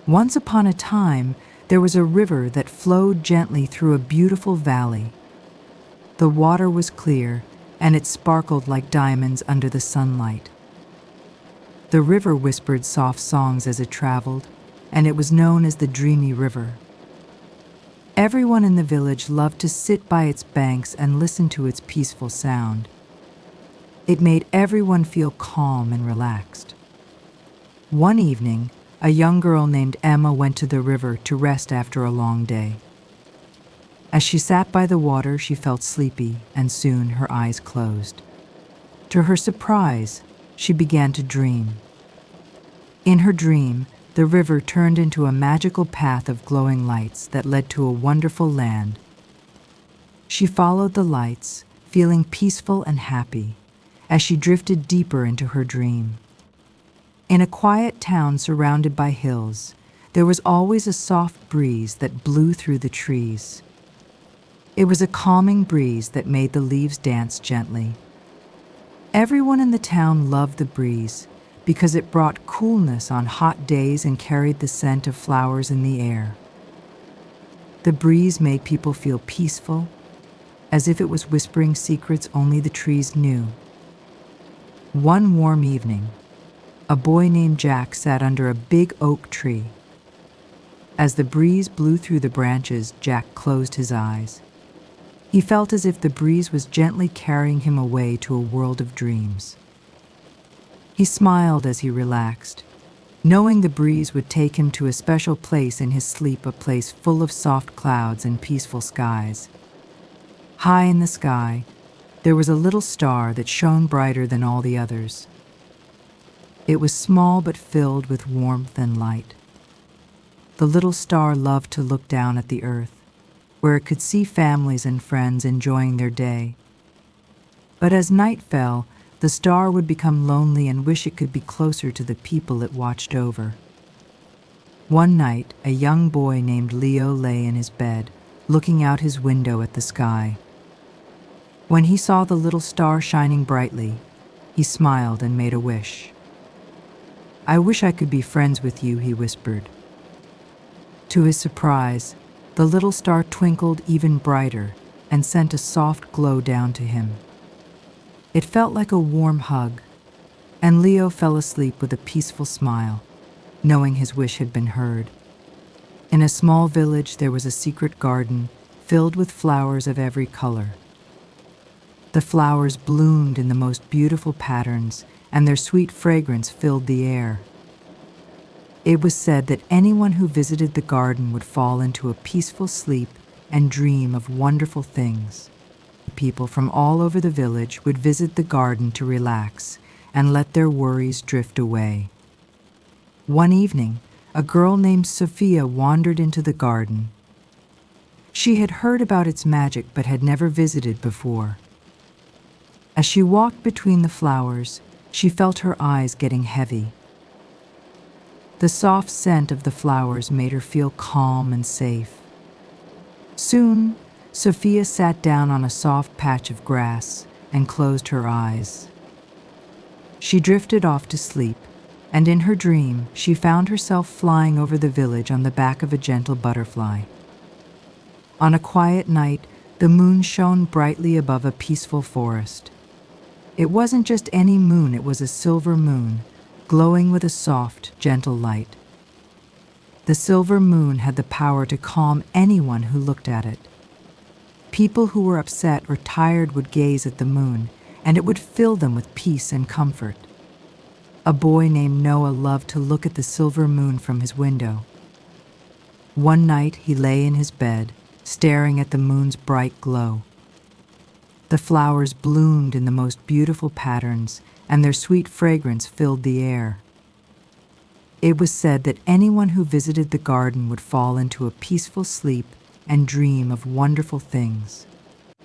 Once upon a time, there was a river that flowed gently through a beautiful valley. The water was clear, and it sparkled like diamonds under the sunlight. The river whispered soft songs as it traveled, and it was known as the Dreamy River. Everyone in the village loved to sit by its banks and listen to its peaceful sound. It made everyone feel calm and relaxed. One evening, a young girl named Emma went to the river to rest after a long day. As she sat by the water, she felt sleepy, and soon her eyes closed. To her surprise, she began to dream. In her dream, the river turned into a magical path of glowing lights that led to a wonderful land. She followed the lights, feeling peaceful and happy, as she drifted deeper into her dream. In a quiet town surrounded by hills, there was always a soft breeze that blew through the trees. It was a calming breeze that made the leaves dance gently. Everyone in the town loved the breeze because it brought coolness on hot days and carried the scent of flowers in the air. The breeze made people feel peaceful, as if it was whispering secrets only the trees knew. One warm evening, a boy named Jack sat under a big oak tree. As the breeze blew through the branches, Jack closed his eyes. He felt as if the breeze was gently carrying him away to a world of dreams. He smiled as he relaxed, knowing the breeze would take him to a special place in his sleep, a place full of soft clouds and peaceful skies. High in the sky, there was a little star that shone brighter than all the others. It was small but filled with warmth and light. The little star loved to look down at the earth, where it could see families and friends enjoying their day. But as night fell, the star would become lonely and wish it could be closer to the people it watched over. One night, a young boy named Leo lay in his bed, looking out his window at the sky. When he saw the little star shining brightly, he smiled and made a wish. "I wish I could be friends with you," he whispered. To his surprise, the little star twinkled even brighter and sent a soft glow down to him. It felt like a warm hug, and Leo fell asleep with a peaceful smile, knowing his wish had been heard. In a small village, there was a secret garden filled with flowers of every color. The flowers bloomed in the most beautiful patterns, and their sweet fragrance filled the air. It was said that anyone who visited the garden would fall into a peaceful sleep and dream of wonderful things. People from all over the village would visit the garden to relax and let their worries drift away. One evening, a girl named Sophia wandered into the garden. She had heard about its magic but had never visited before. As she walked between the flowers, she felt her eyes getting heavy. The soft scent of the flowers made her feel calm and safe. Soon, Sophia sat down on a soft patch of grass and closed her eyes. She drifted off to sleep, and in her dream, she found herself flying over the village on the back of a gentle butterfly. On a quiet night, the moon shone brightly above a peaceful forest. It wasn't just any moon, it was a silver moon, glowing with a soft, gentle light. The silver moon had the power to calm anyone who looked at it. People who were upset or tired would gaze at the moon, and it would fill them with peace and comfort. A boy named Noah loved to look at the silver moon from his window. One night he lay in his bed, staring at the moon's bright glow. The flowers bloomed in the most beautiful patterns, and their sweet fragrance filled the air. It was said that anyone who visited the garden would fall into a peaceful sleep and dream of wonderful things.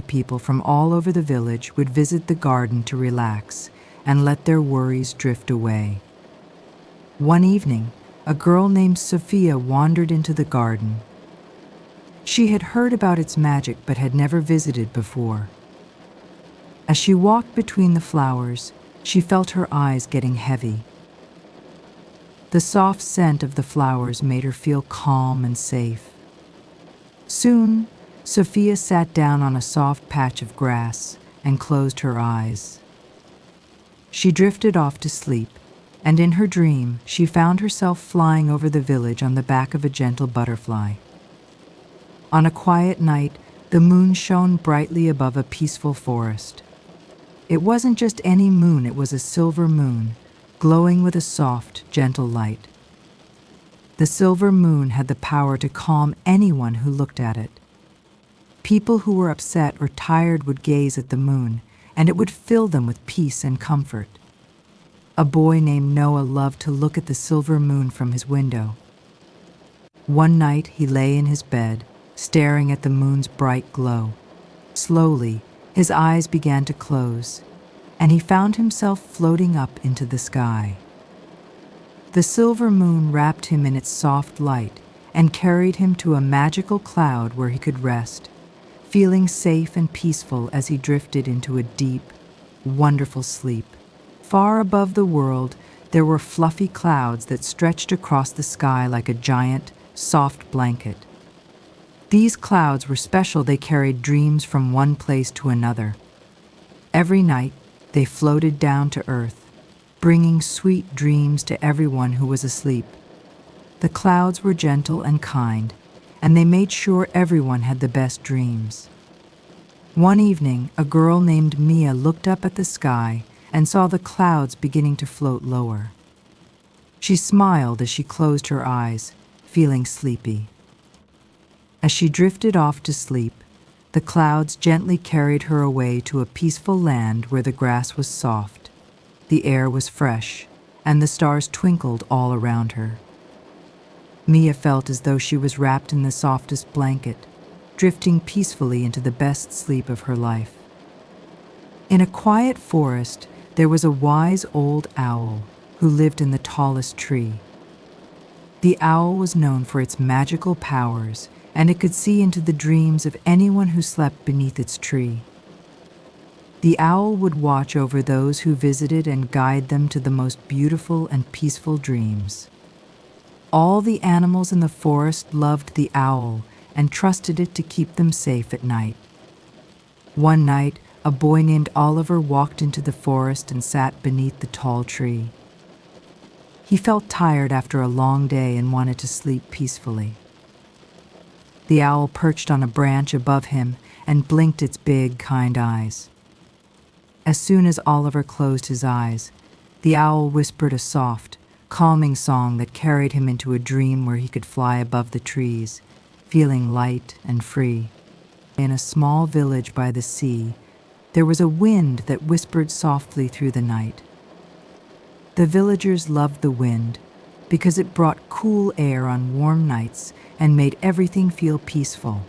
People from all over the village would visit the garden to relax and let their worries drift away. One evening, a girl named Sophia wandered into the garden. She had heard about its magic but had never visited before. As she walked between the flowers, she felt her eyes getting heavy. The soft scent of the flowers made her feel calm and safe. Soon, Sophia sat down on a soft patch of grass and closed her eyes. She drifted off to sleep, and in her dream, she found herself flying over the village on the back of a gentle butterfly. On a quiet night, the moon shone brightly above a peaceful forest. It wasn't just any moon, it was a silver moon, glowing with a soft, gentle light. The silver moon had the power to calm anyone who looked at it. People who were upset or tired would gaze at the moon, and it would fill them with peace and comfort. A boy named Noah loved to look at the silver moon from his window. One night he lay in his bed, staring at the moon's bright glow. Slowly, his eyes began to close, and he found himself floating up into the sky. The silver moon wrapped him in its soft light and carried him to a magical cloud where he could rest, feeling safe and peaceful as he drifted into a deep, wonderful sleep. Far above the world, there were fluffy clouds that stretched across the sky like a giant, soft blanket. These clouds were special. They carried dreams from one place to another. Every night, they floated down to earth, bringing sweet dreams to everyone who was asleep. The clouds were gentle and kind, and they made sure everyone had the best dreams. One evening, a girl named Mia looked up at the sky and saw the clouds beginning to float lower. She smiled as she closed her eyes, feeling sleepy. As she drifted off to sleep, the clouds gently carried her away to a peaceful land where the grass was soft, the air was fresh, and the stars twinkled all around her. Mia felt as though she was wrapped in the softest blanket, drifting peacefully into the best sleep of her life. In a quiet forest, there was a wise old owl who lived in the tallest tree. The owl was known for its magical powers, and it could see into the dreams of anyone who slept beneath its tree. The owl would watch over those who visited and guide them to the most beautiful and peaceful dreams. All the animals in the forest loved the owl and trusted it to keep them safe at night. One night, a boy named Oliver walked into the forest and sat beneath the tall tree. He felt tired after a long day and wanted to sleep peacefully. The owl perched on a branch above him and blinked its big, kind eyes. As soon as Oliver closed his eyes, the owl whispered a soft, calming song that carried him into a dream where he could fly above the trees, feeling light and free. In a small village by the sea, there was a wind that whispered softly through the night. The villagers loved the wind because it brought cool air on warm nights and made everything feel peaceful.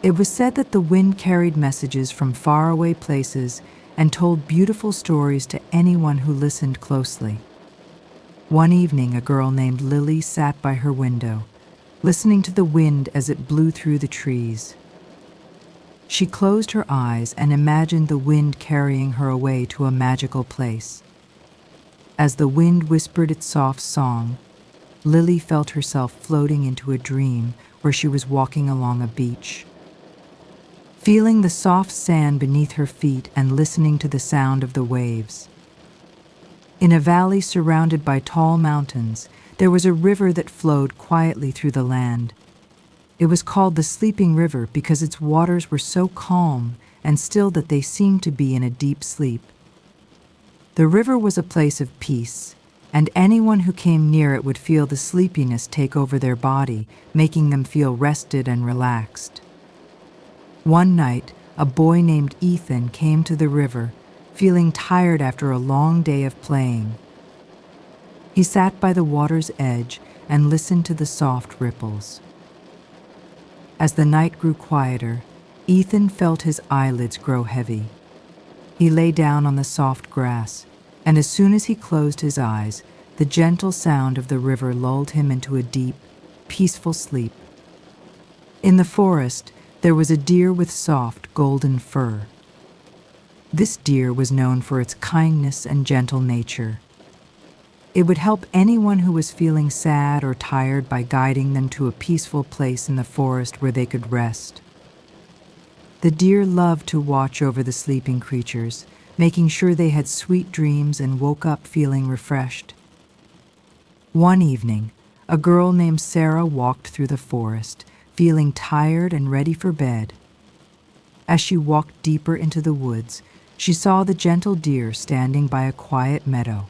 It was said that the wind carried messages from faraway places and told beautiful stories to anyone who listened closely. One evening, a girl named Lily sat by her window, listening to the wind as it blew through the trees. She closed her eyes and imagined the wind carrying her away to a magical place. As the wind whispered its soft song, Lily felt herself floating into a dream where she was walking along a beach. Feeling the soft sand beneath her feet and listening to the sound of the waves. In a valley surrounded by tall mountains, there was a river that flowed quietly through the land. It was called the Sleeping River because its waters were so calm and still that they seemed to be in a deep sleep. The river was a place of peace, and anyone who came near it would feel the sleepiness take over their body, making them feel rested and relaxed. One night, a boy named Ethan came to the river, feeling tired after a long day of playing. He sat by the water's edge and listened to the soft ripples. As the night grew quieter, Ethan felt his eyelids grow heavy. He lay down on the soft grass, and as soon as he closed his eyes, the gentle sound of the river lulled him into a deep, peaceful sleep. In the forest, there was a deer with soft, golden fur. This deer was known for its kindness and gentle nature. It would help anyone who was feeling sad or tired by guiding them to a peaceful place in the forest where they could rest. The deer loved to watch over the sleeping creatures, making sure they had sweet dreams and woke up feeling refreshed. One evening, a girl named Sarah walked through the forest, feeling tired and ready for bed. As she walked deeper into the woods, she saw the gentle deer standing by a quiet meadow.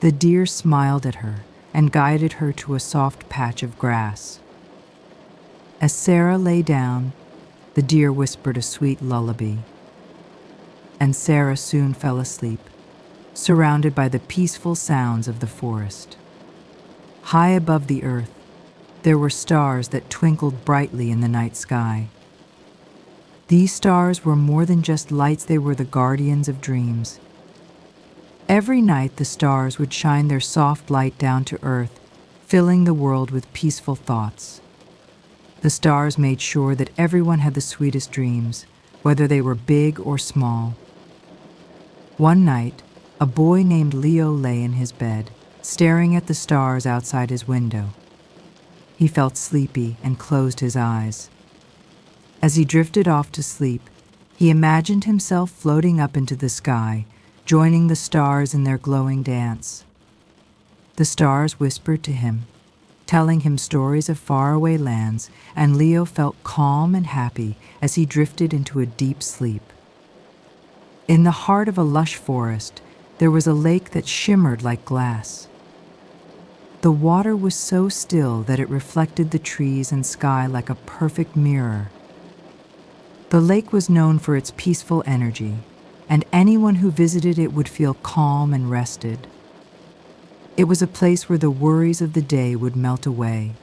The deer smiled at her and guided her to a soft patch of grass. As Sarah lay down, the deer whispered a sweet lullaby, and Sarah soon fell asleep, surrounded by the peaceful sounds of the forest. High above the earth, there were stars that twinkled brightly in the night sky. These stars were more than just lights, they were the guardians of dreams. Every night the stars would shine their soft light down to earth, filling the world with peaceful thoughts. The stars made sure that everyone had the sweetest dreams, whether they were big or small. One night, a boy named Leo lay in his bed, staring at the stars outside his window. He felt sleepy and closed his eyes. As he drifted off to sleep, he imagined himself floating up into the sky, joining the stars in their glowing dance. The stars whispered to him, telling him stories of faraway lands, and Leo felt calm and happy as he drifted into a deep sleep. In the heart of a lush forest, there was a lake that shimmered like glass. The water was so still that it reflected the trees and sky like a perfect mirror. The lake was known for its peaceful energy, and anyone who visited it would feel calm and rested. It was a place where the worries of the day would melt away,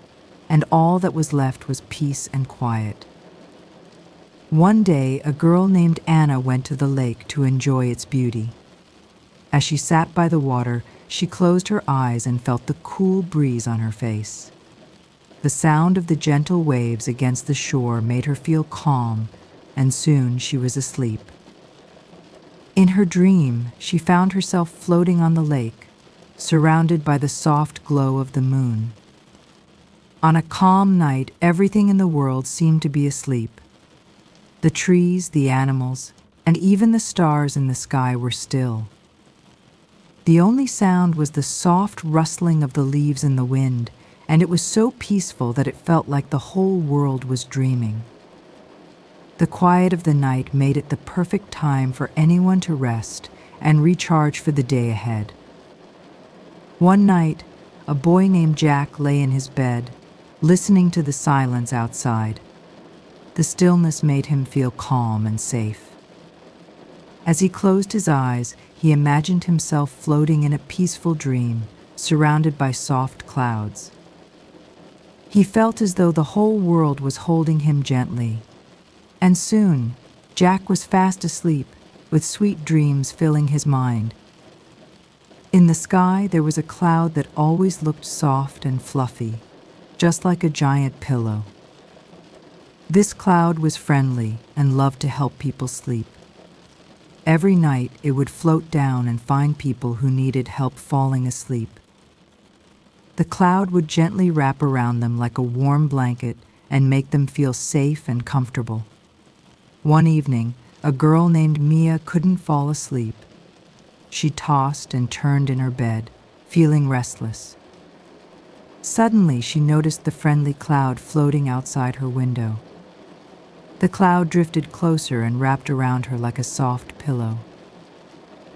and all that was left was peace and quiet. One day, a girl named Anna went to the lake to enjoy its beauty. As she sat by the water, she closed her eyes and felt the cool breeze on her face. The sound of the gentle waves against the shore made her feel calm, and soon she was asleep. In her dream, she found herself floating on the lake, surrounded by the soft glow of the moon. On a calm night, everything in the world seemed to be asleep. The trees, the animals, and even the stars in the sky were still. The only sound was the soft rustling of the leaves in the wind, and it was so peaceful that it felt like the whole world was dreaming. The quiet of the night made it the perfect time for anyone to rest and recharge for the day ahead. One night, a boy named Jack lay in his bed, listening to the silence outside. The stillness made him feel calm and safe. As he closed his eyes, he imagined himself floating in a peaceful dream, surrounded by soft clouds. He felt as though the whole world was holding him gently. And soon, Jack was fast asleep, with sweet dreams filling his mind. In the sky, there was a cloud that always looked soft and fluffy, just like a giant pillow. This cloud was friendly and loved to help people sleep. Every night, it would float down and find people who needed help falling asleep. The cloud would gently wrap around them like a warm blanket and make them feel safe and comfortable. One evening, a girl named Mia couldn't fall asleep. She tossed and turned in her bed, feeling restless. Suddenly, she noticed the friendly cloud floating outside her window. The cloud drifted closer and wrapped around her like a soft pillow.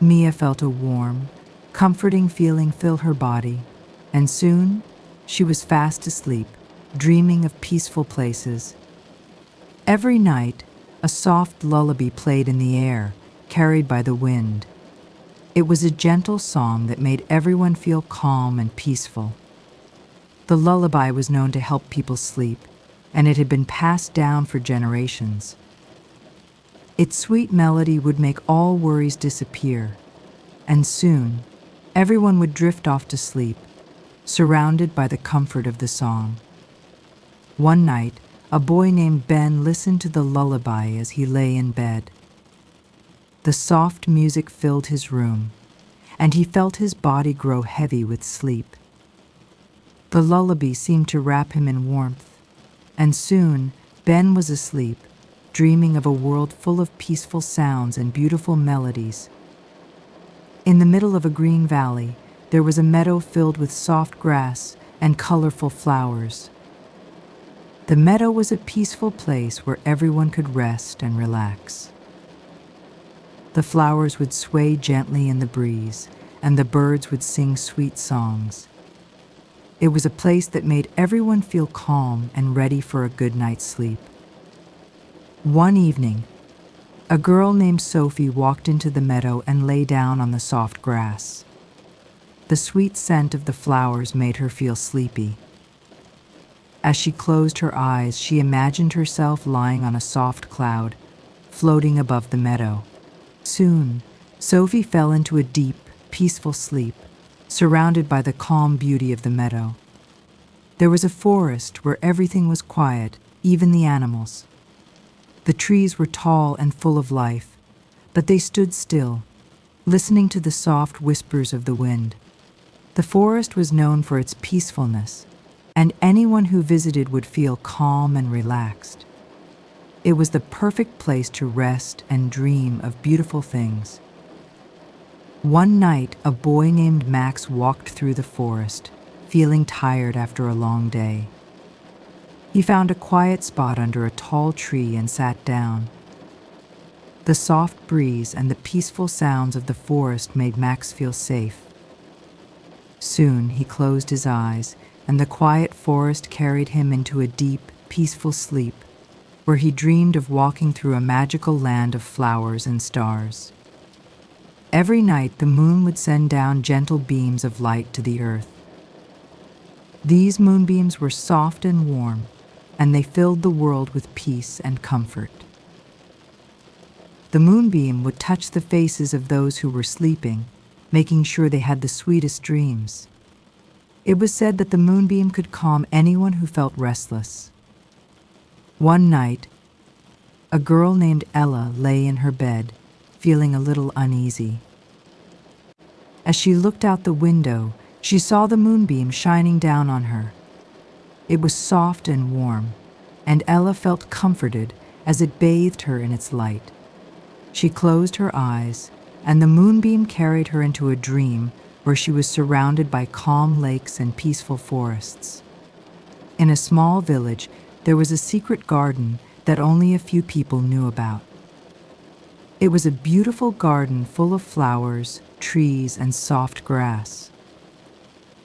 Mia felt a warm, comforting feeling fill her body, and soon she was fast asleep, dreaming of peaceful places. Every night, a soft lullaby played in the air, carried by the wind. It was a gentle song that made everyone feel calm and peaceful. The lullaby was known to help people sleep, and it had been passed down for generations. Its sweet melody would make all worries disappear, and soon, everyone would drift off to sleep, surrounded by the comfort of the song. One night, a boy named Ben listened to the lullaby as he lay in bed. The soft music filled his room, and he felt his body grow heavy with sleep. The lullaby seemed to wrap him in warmth, and soon Ben was asleep, dreaming of a world full of peaceful sounds and beautiful melodies. In the middle of a green valley, there was a meadow filled with soft grass and colorful flowers. The meadow was a peaceful place where everyone could rest and relax. The flowers would sway gently in the breeze, and the birds would sing sweet songs. It was a place that made everyone feel calm and ready for a good night's sleep. One evening, a girl named Sophie walked into the meadow and lay down on the soft grass. The sweet scent of the flowers made her feel sleepy. As she closed her eyes, she imagined herself lying on a soft cloud, floating above the meadow. Soon, Sophie fell into a deep, peaceful sleep, surrounded by the calm beauty of the meadow. There was a forest where everything was quiet, even the animals. The trees were tall and full of life, but they stood still, listening to the soft whispers of the wind. The forest was known for its peacefulness, and anyone who visited would feel calm and relaxed. It was the perfect place to rest and dream of beautiful things. One night, a boy named Max walked through the forest, feeling tired after a long day. He found a quiet spot under a tall tree and sat down. The soft breeze and the peaceful sounds of the forest made Max feel safe. Soon he closed his eyes, and the quiet forest carried him into a deep, peaceful sleep, where he dreamed of walking through a magical land of flowers and stars. Every night the moon would send down gentle beams of light to the earth. These moonbeams were soft and warm, and they filled the world with peace and comfort. The moonbeam would touch the faces of those who were sleeping, making sure they had the sweetest dreams. It was said that the moonbeam could calm anyone who felt restless. One night, a girl named Ella lay in her bed, feeling a little uneasy. As she looked out the window, she saw the moonbeam shining down on her. It was soft and warm, and Ella felt comforted as it bathed her in its light. She closed her eyes, and the moonbeam carried her into a dream where she was surrounded by calm lakes and peaceful forests. In a small village, there was a secret garden that only a few people knew about. It was a beautiful garden full of flowers, trees, and soft grass.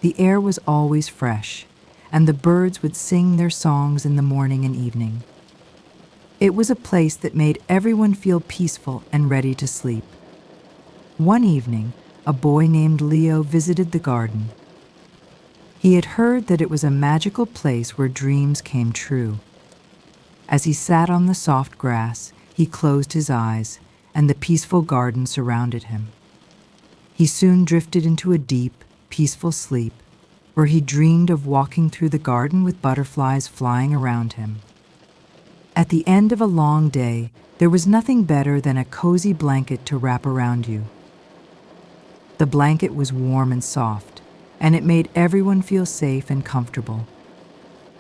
The air was always fresh, and the birds would sing their songs in the morning and evening. It was a place that made everyone feel peaceful and ready to sleep. One evening, a boy named Leo visited the garden. He had heard that it was a magical place where dreams came true. As he sat on the soft grass, he closed his eyes, and the peaceful garden surrounded him. He soon drifted into a deep, peaceful sleep, where he dreamed of walking through the garden with butterflies flying around him. At the end of a long day, there was nothing better than a cozy blanket to wrap around you. The blanket was warm and soft, and it made everyone feel safe and comfortable.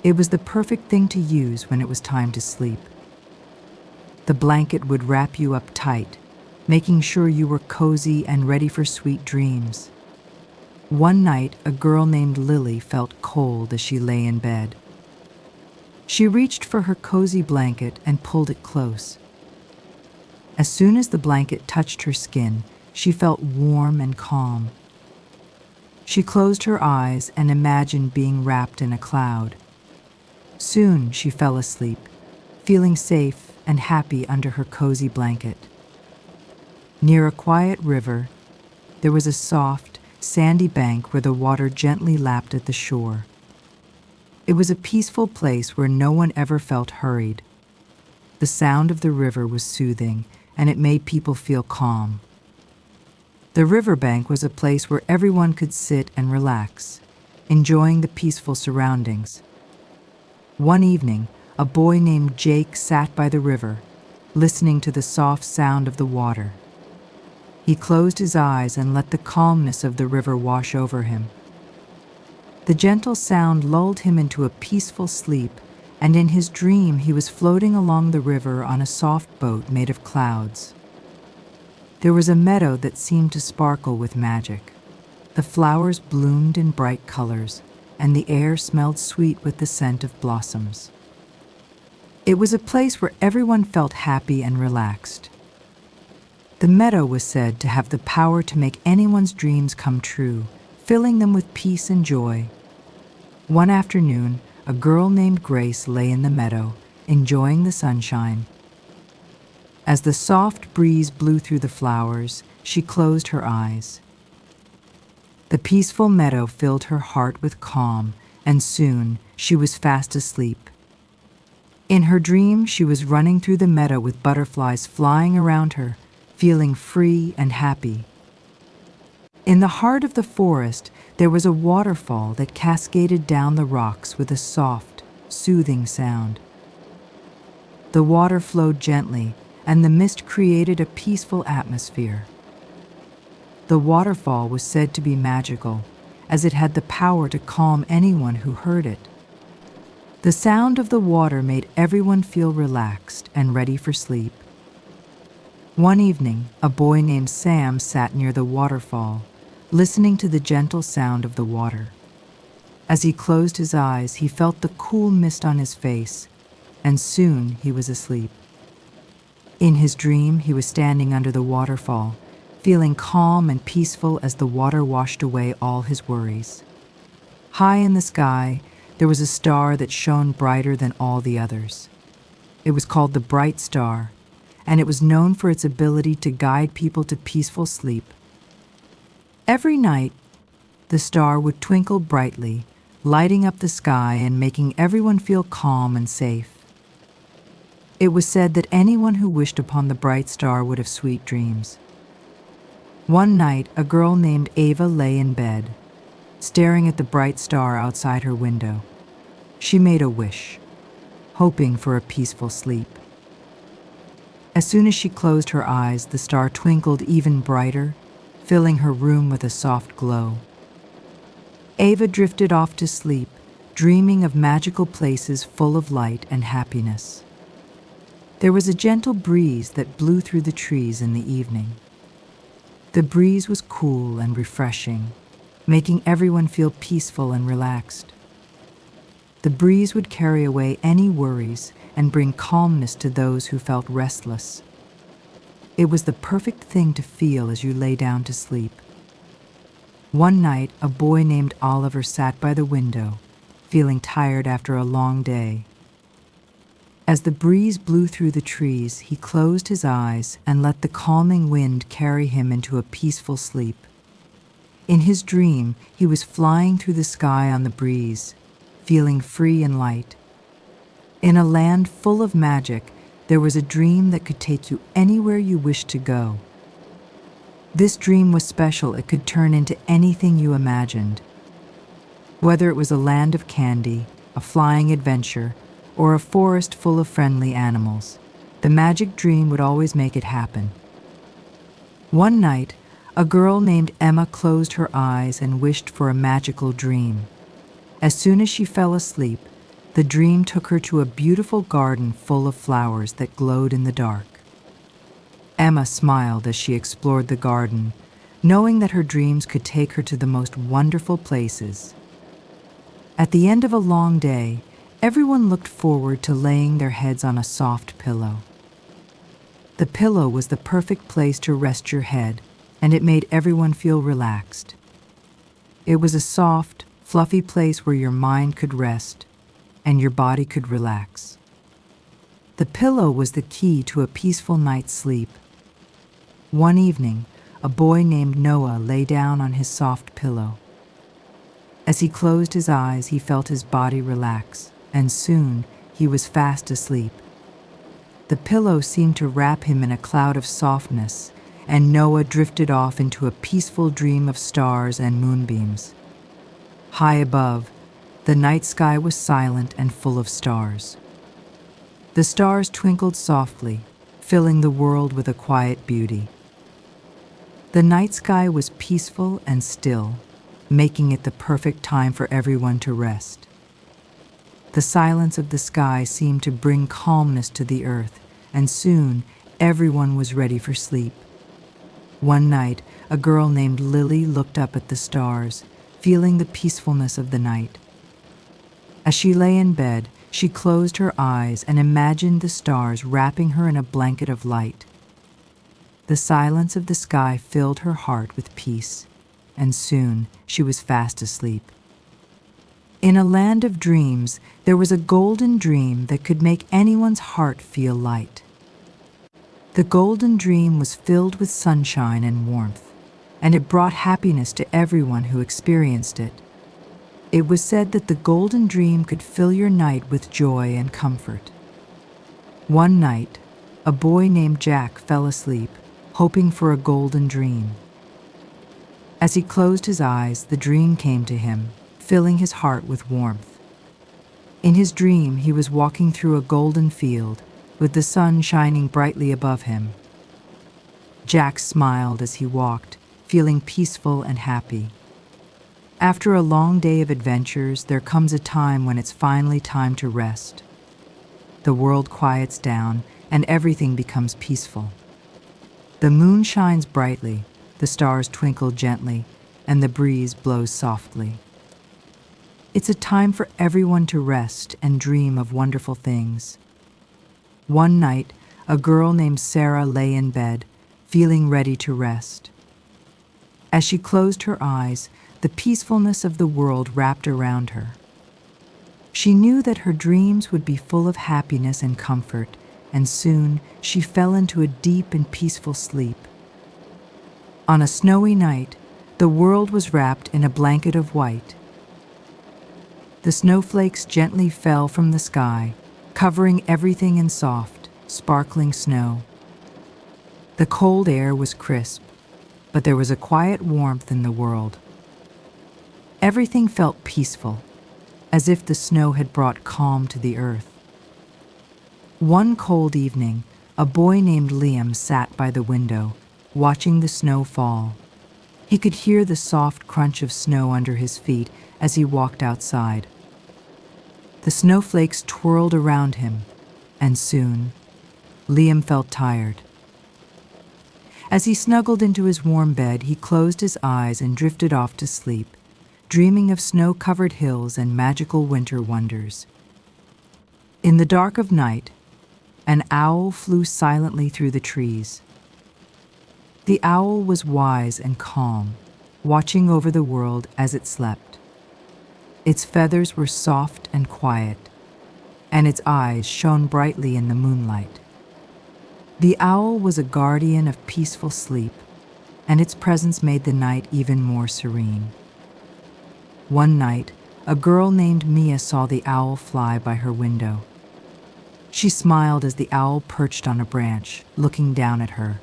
It was the perfect thing to use when it was time to sleep. The blanket would wrap you up tight, making sure you were cozy and ready for sweet dreams. One night, a girl named Lily felt cold as she lay in bed. She reached for her cozy blanket and pulled it close. As soon as the blanket touched her skin, she felt warm and calm. She closed her eyes and imagined being wrapped in a cloud. Soon she fell asleep, feeling safe and happy under her cozy blanket. Near a quiet river, there was a soft, sandy bank where the water gently lapped at the shore. It was a peaceful place where no one ever felt hurried. The sound of the river was soothing, and it made people feel calm. The riverbank was a place where everyone could sit and relax, enjoying the peaceful surroundings. One evening, a boy named Jake sat by the river, listening to the soft sound of the water. He closed his eyes and let the calmness of the river wash over him. The gentle sound lulled him into a peaceful sleep, and in his dream he was floating along the river on a soft boat made of clouds. There was a meadow that seemed to sparkle with magic. The flowers bloomed in bright colors, and the air smelled sweet with the scent of blossoms. It was a place where everyone felt happy and relaxed. The meadow was said to have the power to make anyone's dreams come true, filling them with peace and joy. One afternoon, a girl named Grace lay in the meadow, enjoying the sunshine. As the soft breeze blew through the flowers, she closed her eyes. The peaceful meadow filled her heart with calm, and soon she was fast asleep. In her dream, she was running through the meadow with butterflies flying around her, feeling free and happy. In the heart of the forest, there was a waterfall that cascaded down the rocks with a soft, soothing sound. The water flowed gently, and the mist created a peaceful atmosphere. The waterfall was said to be magical, as it had the power to calm anyone who heard it. The sound of the water made everyone feel relaxed and ready for sleep. One evening, a boy named Sam sat near the waterfall, listening to the gentle sound of the water. As he closed his eyes, he felt the cool mist on his face, and soon he was asleep. In his dream, he was standing under the waterfall, feeling calm and peaceful as the water washed away all his worries. High in the sky, there was a star that shone brighter than all the others. It was called the Bright Star, and it was known for its ability to guide people to peaceful sleep. Every night, the star would twinkle brightly, lighting up the sky and making everyone feel calm and safe. It was said that anyone who wished upon the bright star would have sweet dreams. One night, a girl named Ava lay in bed, staring at the bright star outside her window. She made a wish, hoping for a peaceful sleep. As soon as she closed her eyes, the star twinkled even brighter, filling her room with a soft glow. Ava drifted off to sleep, dreaming of magical places full of light and happiness. There was a gentle breeze that blew through the trees in the evening. The breeze was cool and refreshing, making everyone feel peaceful and relaxed. The breeze would carry away any worries and bring calmness to those who felt restless. It was the perfect thing to feel as you lay down to sleep. One night, a boy named Oliver sat by the window, feeling tired after a long day. As the breeze blew through the trees, he closed his eyes and let the calming wind carry him into a peaceful sleep. In his dream, he was flying through the sky on the breeze, feeling free and light. In a land full of magic, there was a dream that could take you anywhere you wished to go. This dream was special. It could turn into anything you imagined. Whether it was a land of candy, a flying adventure, or a forest full of friendly animals, the magic dream would always make it happen. One night, a girl named Emma closed her eyes and wished for a magical dream. As soon as she fell asleep, the dream took her to a beautiful garden full of flowers that glowed in the dark. Emma smiled as she explored the garden, knowing that her dreams could take her to the most wonderful places. At the end of a long day, everyone looked forward to laying their heads on a soft pillow. The pillow was the perfect place to rest your head, and it made everyone feel relaxed. It was a soft, fluffy place where your mind could rest and your body could relax. The pillow was the key to a peaceful night's sleep. One evening, a boy named Noah lay down on his soft pillow. As he closed his eyes, he felt his body relax, and soon he was fast asleep. The pillow seemed to wrap him in a cloud of softness, and Noah drifted off into a peaceful dream of stars and moonbeams. High above, the night sky was silent and full of stars. The stars twinkled softly, filling the world with a quiet beauty. The night sky was peaceful and still, making it the perfect time for everyone to rest. The silence of the sky seemed to bring calmness to the earth, and soon everyone was ready for sleep. One night, a girl named Lily looked up at the stars, feeling the peacefulness of the night. As she lay in bed, she closed her eyes and imagined the stars wrapping her in a blanket of light. The silence of the sky filled her heart with peace, and soon she was fast asleep. In a land of dreams, there was a golden dream that could make anyone's heart feel light. The golden dream was filled with sunshine and warmth, and it brought happiness to everyone who experienced it. It was said that the golden dream could fill your night with joy and comfort. One night, a boy named Jack fell asleep, hoping for a golden dream. As he closed his eyes, the dream came to him, filling his heart with warmth. In his dream, he was walking through a golden field, with the sun shining brightly above him. Jack smiled as he walked, feeling peaceful and happy. After a long day of adventures, there comes a time when it's finally time to rest. The world quiets down, and everything becomes peaceful. The moon shines brightly, the stars twinkle gently, and the breeze blows softly. It's a time for everyone to rest and dream of wonderful things. One night, a girl named Sarah lay in bed, feeling ready to rest. As she closed her eyes, the peacefulness of the world wrapped around her. She knew that her dreams would be full of happiness and comfort, and soon she fell into a deep and peaceful sleep. On a snowy night, the world was wrapped in a blanket of white. The snowflakes gently fell from the sky, covering everything in soft, sparkling snow. The cold air was crisp, but there was a quiet warmth in the world. Everything felt peaceful, as if the snow had brought calm to the earth. One cold evening, a boy named Liam sat by the window, watching the snow fall. He could hear the soft crunch of snow under his feet as he walked outside. The snowflakes twirled around him, and soon, Liam felt tired. As he snuggled into his warm bed, he closed his eyes and drifted off to sleep, dreaming of snow-covered hills and magical winter wonders. In the dark of night, an owl flew silently through the trees. The owl was wise and calm, watching over the world as it slept. Its feathers were soft and quiet, and its eyes shone brightly in the moonlight. The owl was a guardian of peaceful sleep, and its presence made the night even more serene. One night, a girl named Mia saw the owl fly by her window. She smiled as the owl perched on a branch, looking down at her.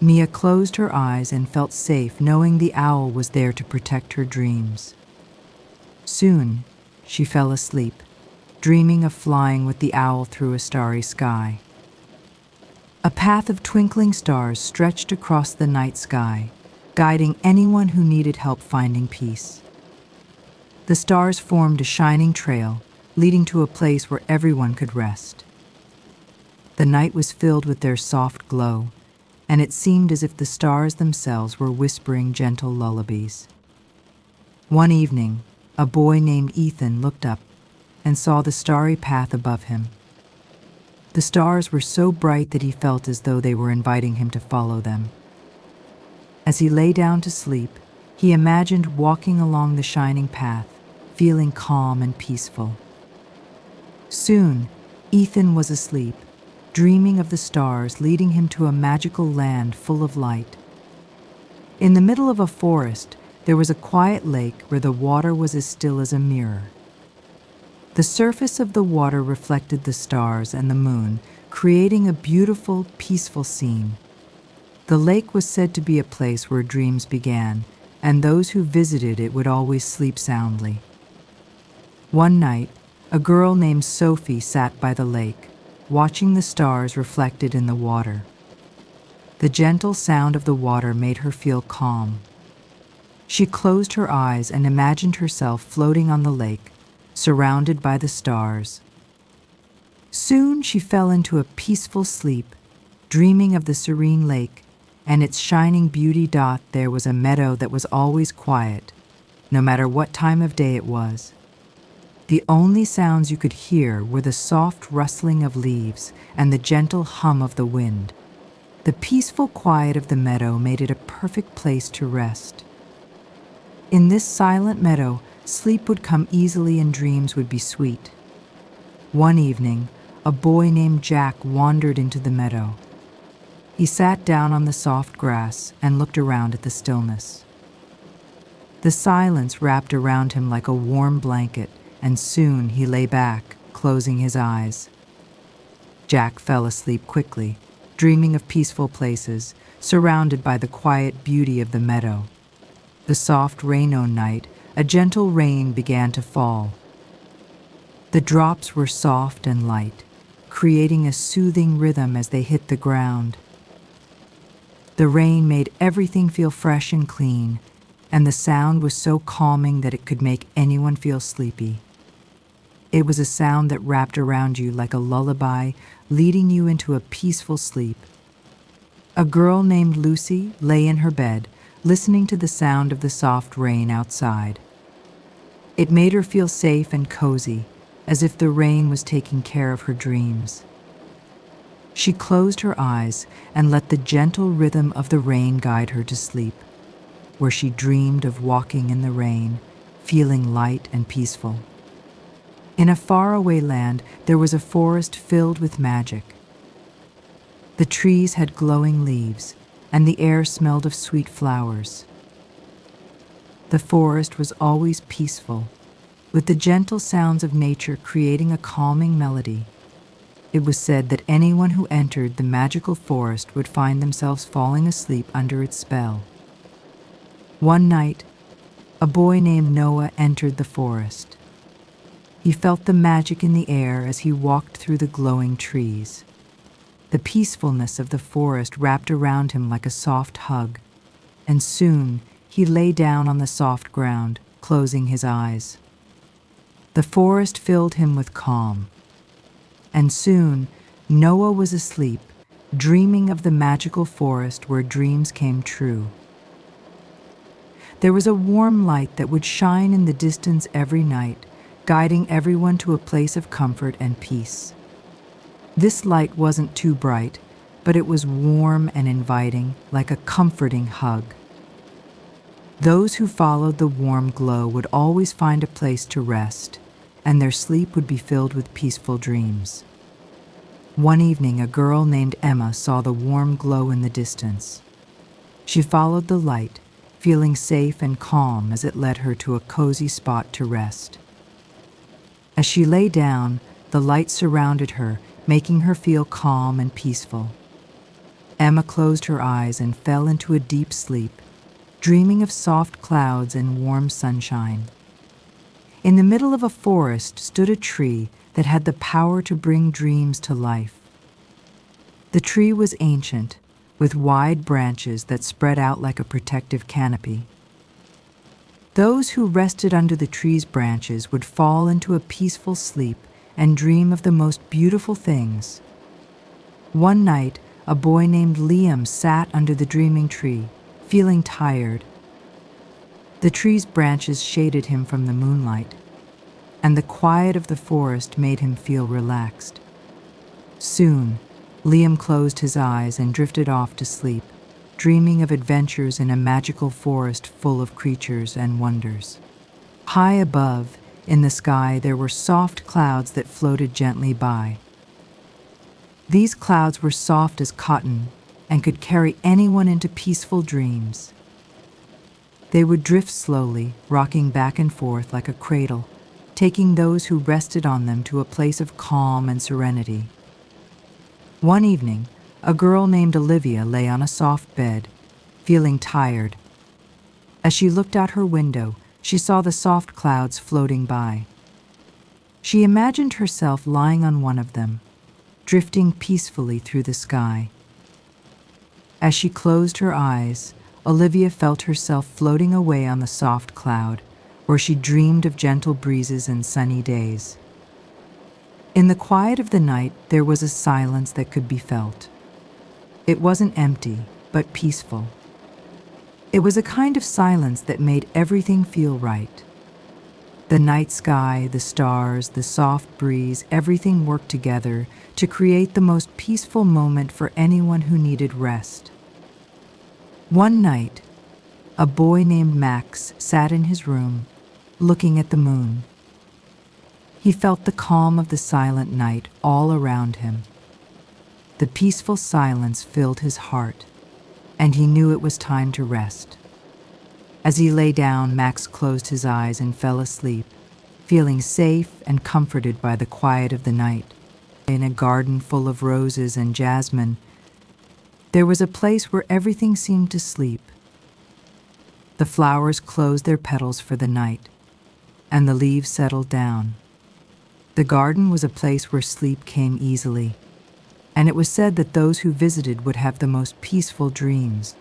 Mia closed her eyes and felt safe knowing the owl was there to protect her dreams. Soon, she fell asleep, dreaming of flying with the owl through a starry sky. A path of twinkling stars stretched across the night sky, guiding anyone who needed help finding peace. The stars formed a shining trail, leading to a place where everyone could rest. The night was filled with their soft glow, and it seemed as if the stars themselves were whispering gentle lullabies. One evening, a boy named Ethan looked up and saw the starry path above him. The stars were so bright that he felt as though they were inviting him to follow them. As he lay down to sleep, he imagined walking along the shining path, feeling calm and peaceful. Soon, Ethan was asleep, dreaming of the stars leading him to a magical land full of light. In the middle of a forest, there was a quiet lake where the water was as still as a mirror. The surface of the water reflected the stars and the moon, creating a beautiful, peaceful scene. The lake was said to be a place where dreams began, and those who visited it would always sleep soundly. One night, a girl named Sophie sat by the lake, watching the stars reflected in the water. The gentle sound of the water made her feel calm. She closed her eyes and imagined herself floating on the lake, surrounded by the stars. Soon she fell into a peaceful sleep, dreaming of the serene lake and its shining beauty. There was a meadow that was always quiet, no matter what time of day it was. The only sounds you could hear were the soft rustling of leaves and the gentle hum of the wind. The peaceful quiet of the meadow made it a perfect place to rest. In this silent meadow, sleep would come easily and dreams would be sweet. One evening, a boy named Jack wandered into the meadow. He sat down on the soft grass and looked around at the stillness. The silence wrapped around him like a warm blanket, and soon he lay back, closing his eyes. Jack fell asleep quickly, dreaming of peaceful places, surrounded by the quiet beauty of the meadow. The soft rainy night, a gentle rain began to fall. The drops were soft and light, creating a soothing rhythm as they hit the ground. The rain made everything feel fresh and clean, and the sound was so calming that it could make anyone feel sleepy. It was a sound that wrapped around you like a lullaby, leading you into a peaceful sleep. A girl named Lucy lay in her bed, listening to the sound of the soft rain outside. It made her feel safe and cozy, as if the rain was taking care of her dreams. She closed her eyes and let the gentle rhythm of the rain guide her to sleep, where she dreamed of walking in the rain, feeling light and peaceful. In a faraway land, there was a forest filled with magic. The trees had glowing leaves, and the air smelled of sweet flowers. The forest was always peaceful, with the gentle sounds of nature creating a calming melody. It was said that anyone who entered the magical forest would find themselves falling asleep under its spell. One night, a boy named Noah entered the forest. He felt the magic in the air as he walked through the glowing trees. The peacefulness of the forest wrapped around him like a soft hug, and soon he lay down on the soft ground, closing his eyes. The forest filled him with calm, and soon Noah was asleep, dreaming of the magical forest where dreams came true. There was a warm light that would shine in the distance every night, guiding everyone to a place of comfort and peace. This light wasn't too bright, but it was warm and inviting, like a comforting hug. Those who followed the warm glow would always find a place to rest, and their sleep would be filled with peaceful dreams. One evening, a girl named Emma saw the warm glow in the distance. She followed the light, feeling safe and calm as it led her to a cozy spot to rest. As she lay down, the light surrounded her, making her feel calm and peaceful. Emma closed her eyes and fell into a deep sleep, dreaming of soft clouds and warm sunshine. In the middle of a forest stood a tree that had the power to bring dreams to life. The tree was ancient, with wide branches that spread out like a protective canopy. Those who rested under the tree's branches would fall into a peaceful sleep and dream of the most beautiful things. One night, a boy named Liam sat under the dreaming tree, feeling tired. The tree's branches shaded him from the moonlight, and the quiet of the forest made him feel relaxed. Soon, Liam closed his eyes and drifted off to sleep, dreaming of adventures in a magical forest full of creatures and wonders. High above, in the sky, there were soft clouds that floated gently by. These clouds were soft as cotton and could carry anyone into peaceful dreams. They would drift slowly, rocking back and forth like a cradle, taking those who rested on them to a place of calm and serenity. One evening, a girl named Olivia lay on a soft bed, feeling tired. As she looked out her window, she saw the soft clouds floating by. She imagined herself lying on one of them, drifting peacefully through the sky. As she closed her eyes, Olivia felt herself floating away on the soft cloud, where she dreamed of gentle breezes and sunny days. In the quiet of the night, there was a silence that could be felt. It wasn't empty, but peaceful. It was a kind of silence that made everything feel right. The night sky, the stars, the soft breeze, everything worked together to create the most peaceful moment for anyone who needed rest. One night, a boy named Max sat in his room, looking at the moon. He felt the calm of the silent night all around him. The peaceful silence filled his heart, and he knew it was time to rest. As he lay down, Max closed his eyes and fell asleep, feeling safe and comforted by the quiet of the night. In a garden full of roses and jasmine, there was a place where everything seemed to sleep. The flowers closed their petals for the night, and the leaves settled down. The garden was a place where sleep came easily, and it was said that those who visited would have the most peaceful dreams.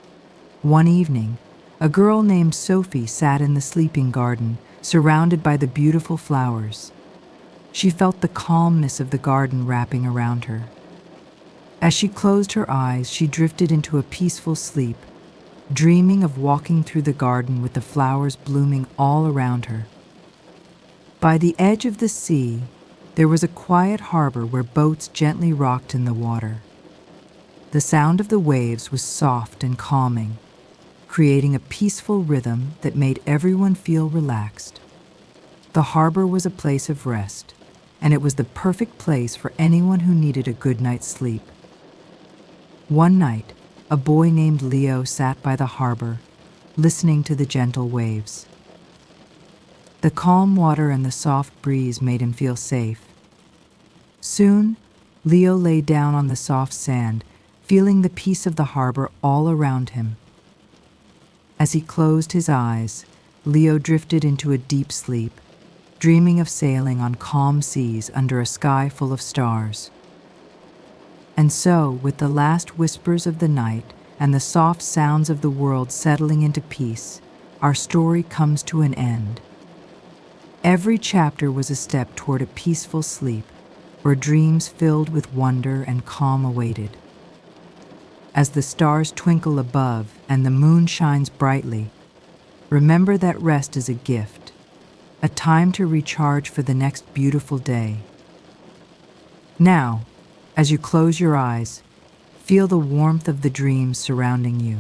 One evening, a girl named Sophie sat in the sleeping garden, surrounded by the beautiful flowers. She felt the calmness of the garden wrapping around her. As she closed her eyes, she drifted into a peaceful sleep, dreaming of walking through the garden with the flowers blooming all around her. By the edge of the sea, there was a quiet harbor where boats gently rocked in the water. The sound of the waves was soft and calming, creating a peaceful rhythm that made everyone feel relaxed. The harbor was a place of rest, and it was the perfect place for anyone who needed a good night's sleep. One night, a boy named Leo sat by the harbor, listening to the gentle waves. The calm water and the soft breeze made him feel safe. Soon, Leo lay down on the soft sand, feeling the peace of the harbor all around him. As he closed his eyes, Leo drifted into a deep sleep, dreaming of sailing on calm seas under a sky full of stars. And so, with the last whispers of the night and the soft sounds of the world settling into peace, our story comes to an end. Every chapter was a step toward a peaceful sleep, where dreams filled with wonder and calm awaited. As the stars twinkle above and the moon shines brightly, remember that rest is a gift, a time to recharge for the next beautiful day. Now, as you close your eyes, feel the warmth of the dreams surrounding you.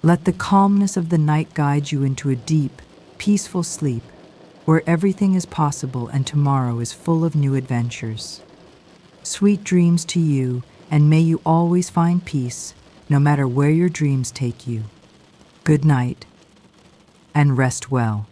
Let the calmness of the night guide you into a deep, peaceful sleep where everything is possible and tomorrow is full of new adventures. Sweet dreams to you, and may you always find peace, no matter where your dreams take you. Good night, and rest well.